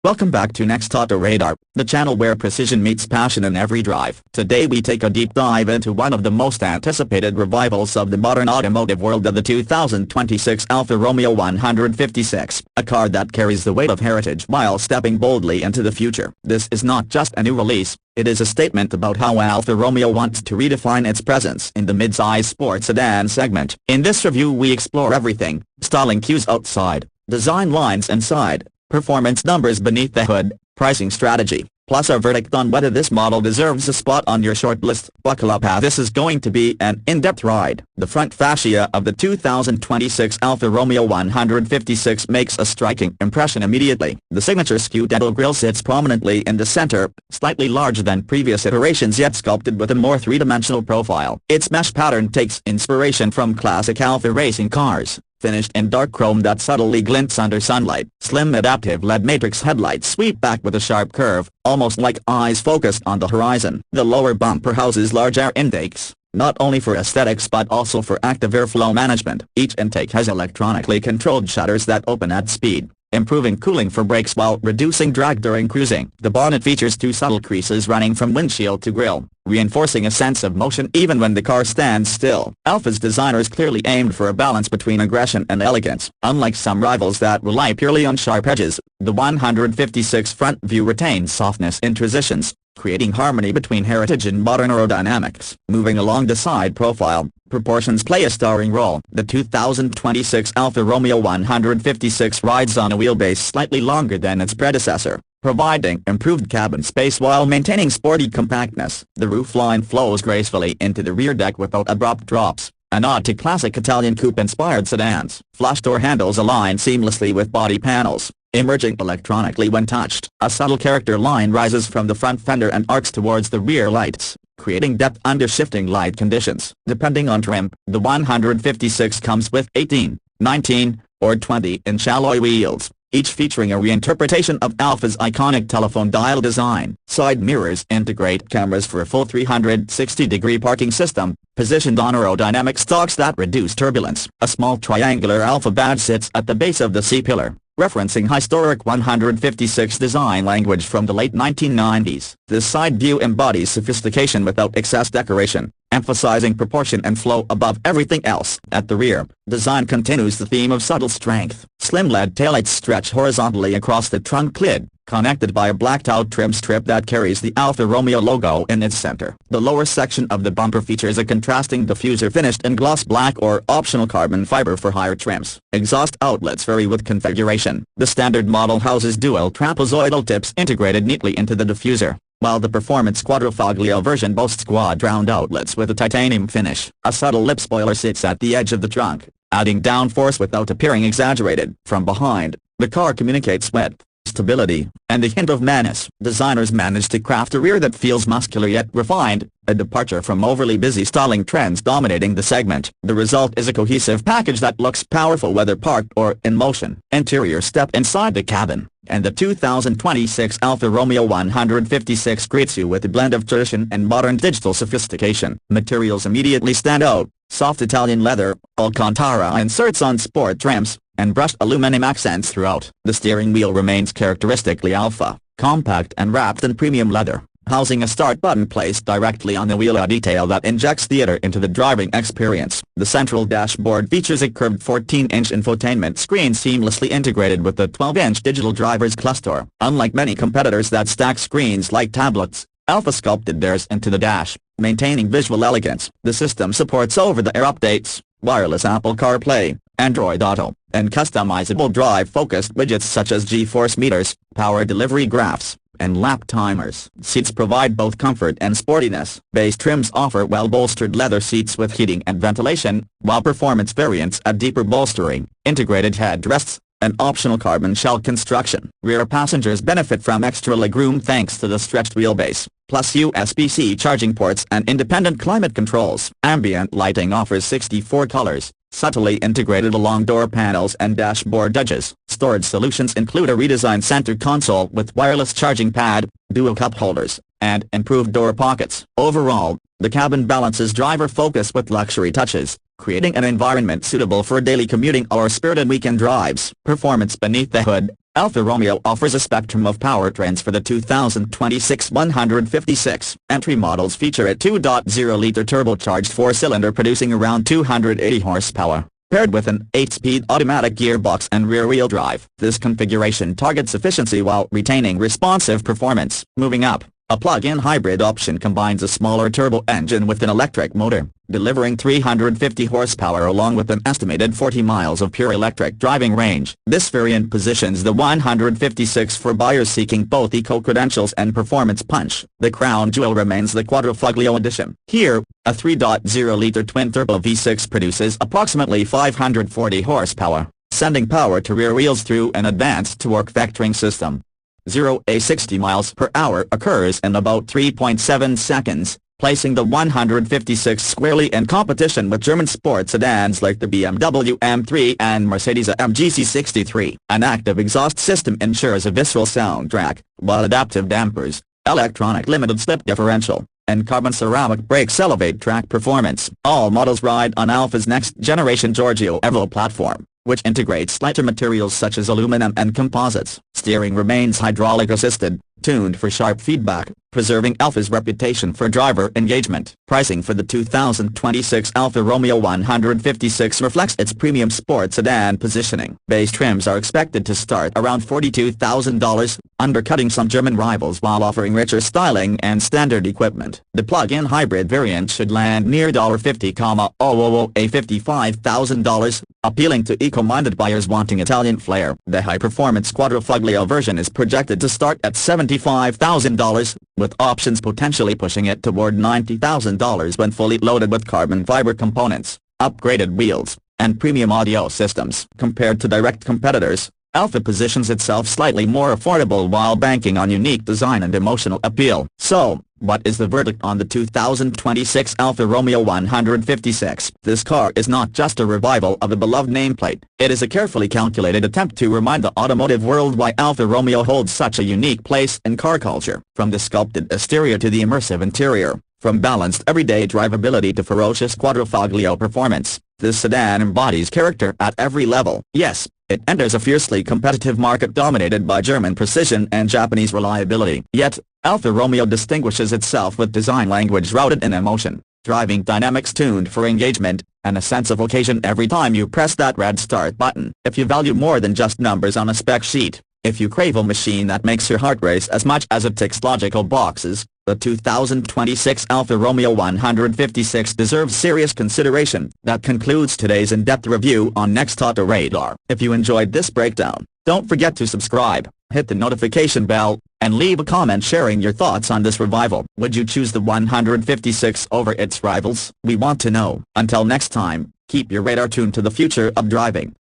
Welcome back to Next Auto Radar, the channel where precision meets passion in every drive. Today we take a deep dive into one of the most anticipated revivals of the modern automotive world, of the 2026 Alfa Romeo 156, a car that carries the weight of heritage while stepping boldly into the future. This is not just a new release, it is a statement about how Alfa Romeo wants to redefine its presence in the mid-size sports sedan segment. In this review we explore everything: styling cues outside, design lines inside, performance numbers beneath the hood, pricing strategy, plus our verdict on whether this model deserves a spot on your shortlist. Buckle up, as this is going to be an in-depth ride. The front fascia of the 2026 Alfa Romeo 156 makes a striking impression immediately. The signature Scudetto grille sits prominently in the center, slightly larger than previous iterations yet sculpted with a more three-dimensional profile. Its mesh pattern takes inspiration from classic Alfa racing cars, finished in dark chrome that subtly glints under sunlight. Slim adaptive LED matrix headlights sweep back with a sharp curve, almost like eyes focused on the horizon. The lower bumper houses large air intakes, not only for aesthetics but also for active airflow management. Each intake has electronically controlled shutters that open at speed, improving cooling for brakes while reducing drag during cruising. The bonnet features two subtle creases running from windshield to grille, reinforcing a sense of motion even when the car stands still. Alfa's designers clearly aimed for a balance between aggression and elegance. Unlike some rivals that rely purely on sharp edges, the 156 front view retains softness in transitions, creating harmony between heritage and modern aerodynamics. Moving along the side profile, proportions play a starring role. The 2026 Alfa Romeo 156 rides on a wheelbase slightly longer than its predecessor, providing improved cabin space while maintaining sporty compactness. The roofline flows gracefully into the rear deck without abrupt drops, a nod to classic Italian coupe-inspired sedans. Flush door handles align seamlessly with body panels, emerging electronically when touched. A subtle character line rises from the front fender and arcs towards the rear lights, creating depth under shifting light conditions. Depending on trim, the 156 comes with 18, 19, or 20-inch alloy wheels, each featuring a reinterpretation of Alfa's iconic telephone dial design. Side mirrors integrate cameras for a full 360-degree parking system, positioned on aerodynamic stalks that reduce turbulence. A small triangular Alfa badge sits at the base of the C-pillar, referencing historic 156 design language from the late 1990s. This side view embodies sophistication without excess decoration, emphasizing proportion and flow above everything else. At the rear, design continues the theme of subtle strength. Slim LED taillights stretch horizontally across the trunk lid, connected by a blacked-out trim strip that carries the Alfa Romeo logo in its center. The lower section of the bumper features a contrasting diffuser finished in gloss black or optional carbon fiber for higher trims. Exhaust outlets vary with configuration. The standard model houses dual trapezoidal tips integrated neatly into the diffuser, while the Performance Quadrifoglio version boasts quad-round outlets with a titanium finish. A subtle lip spoiler sits at the edge of the trunk, adding downforce without appearing exaggerated. From behind, the car communicates width, stability, and a hint of menace. Designers managed to craft a rear that feels muscular yet refined, a departure from overly busy styling trends dominating the segment. The result is a cohesive package that looks powerful whether parked or in motion. Interior: step inside the cabin, and the 2026 Alfa Romeo 156 greets you with a blend of tradition and modern digital sophistication. Materials immediately stand out: soft Italian leather, Alcantara inserts on sport trims, and brushed aluminum accents throughout. The steering wheel remains characteristically Alfa, compact and wrapped in premium leather, housing a start button placed directly on the wheel, a detail that injects theater into the driving experience. The central dashboard features a curved 14-inch infotainment screen seamlessly integrated with the 12-inch digital driver's cluster. Unlike many competitors that stack screens like tablets, Alfa sculpted theirs into the dash, maintaining visual elegance. The system supports over-the-air updates, wireless Apple CarPlay, Android Auto, and customizable drive-focused widgets such as G-force meters, power delivery graphs, and lap timers. Seats provide both comfort and sportiness. Base trims offer well-bolstered leather seats with heating and ventilation, while performance variants add deeper bolstering, integrated headrests, and optional carbon shell construction. Rear passengers benefit from extra legroom thanks to the stretched wheelbase, plus USB-C charging ports and independent climate controls. Ambient lighting offers 64 colors, subtly integrated along door panels and dashboard edges. Storage solutions include a redesigned center console with wireless charging pad, dual cup holders, and improved door pockets. Overall, the cabin balances driver focus with luxury touches, creating an environment suitable for daily commuting or spirited weekend drives. Performance beneath the hood: Alfa Romeo offers a spectrum of powertrains for the 2026 156. Entry models feature a 2.0-liter turbocharged four-cylinder producing around 280 horsepower, paired with an 8-speed automatic gearbox and rear-wheel drive. This configuration targets efficiency while retaining responsive performance. Moving up, a plug-in hybrid option combines a smaller turbo engine with an electric motor, delivering 350 horsepower along with an estimated 40 miles of pure electric driving range. This variant positions the 156 for buyers seeking both eco-credentials and performance punch. The crown jewel remains the Quadrifoglio edition. Here, a 3.0-liter twin-turbo V6 produces approximately 540 horsepower, sending power to rear wheels through an advanced torque vectoring system. 0-60 miles per hour occurs in about 3.7 seconds, placing the 156 squarely in competition with German sports sedans like the BMW M3 and Mercedes-AMG C63. An active exhaust system ensures a visceral soundtrack, while adaptive dampers, electronic limited slip differential, and carbon ceramic brakes elevate track performance. All models ride on Alfa's next-generation Giorgio Evo platform, which integrates lighter materials such as aluminum and composites. Steering remains hydraulic-assisted, tuned for sharp feedback, preserving Alfa's reputation for driver engagement. Pricing for the 2026 Alfa Romeo 156 reflects its premium sports sedan positioning. Base trims are expected to start around $42,000, undercutting some German rivals while offering richer styling and standard equipment. The plug-in hybrid variant should land near $50,000 $55,000, appealing to eco-minded buyers wanting Italian flair. The high-performance Quadrifoglio version is projected to start at $75,000, with options potentially pushing it toward $90,000 when fully loaded with carbon fiber components, upgraded wheels, and premium audio systems. Compared to direct competitors, Alfa positions itself slightly more affordable while banking on unique design and emotional appeal. So, what is the verdict on the 2026 Alfa Romeo 156? This car is not just a revival of a beloved nameplate. It is a carefully calculated attempt to remind the automotive world why Alfa Romeo holds such a unique place in car culture. From the sculpted exterior to the immersive interior, from balanced everyday drivability to ferocious Quadrifoglio performance, this sedan embodies character at every level. Yes, it enters a fiercely competitive market dominated by German precision and Japanese reliability. Yet, Alfa Romeo distinguishes itself with design language rooted in emotion, driving dynamics tuned for engagement, and a sense of occasion every time you press that red start button. If you value more than just numbers on a spec sheet, if you crave a machine that makes your heart race as much as it ticks logical boxes, the 2026 Alfa Romeo 156 deserves serious consideration. That concludes today's in-depth review on Next Auto Radar. If you enjoyed this breakdown, don't forget to subscribe, hit the notification bell, and leave a comment sharing your thoughts on this revival. Would you choose the 156 over its rivals? We want to know. Until next time, keep your radar tuned to the future of driving.